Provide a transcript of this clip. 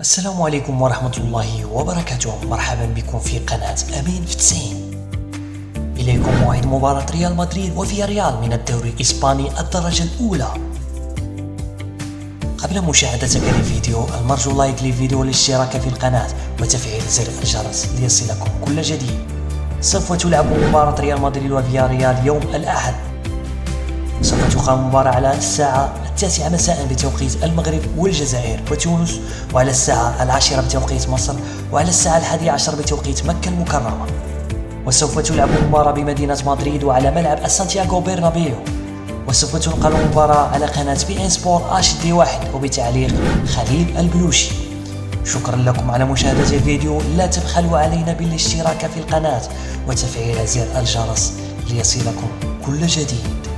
السلام عليكم ورحمة الله وبركاته. مرحبا بكم في قناة أمين في 90. إليكم موعد مباراة ريال مدريد وفياريال من الدوري الإسباني الدرجة الأولى. قبل مشاهدتك للفيديو المرجو لايك للفيديو والاشتراك في القناة وتفعيل زر الجرس ليصلكم كل جديد. سوف تلعب مباراة ريال مدريد وفياريال يوم الأحد. سوف تقام المباراة على الساعة 9 مساء بتوقيت المغرب والجزائر وتونس، وعلى الساعة 10 بتوقيت مصر، وعلى الساعة 11 بتوقيت مكة المكرمة. وسوف تلعب المباراة بمدينة مدريد وعلى ملعب سانتياغو برنابيو. وسوف تنقل المباراة على قناة بي ان سبور HD1 وبتعليق خليل البلوشي. شكرا لكم على مشاهدة الفيديو. لا تبخلوا علينا بالاشتراك في القناة وتفعيل زر الجرس ليصلكم كل جديد.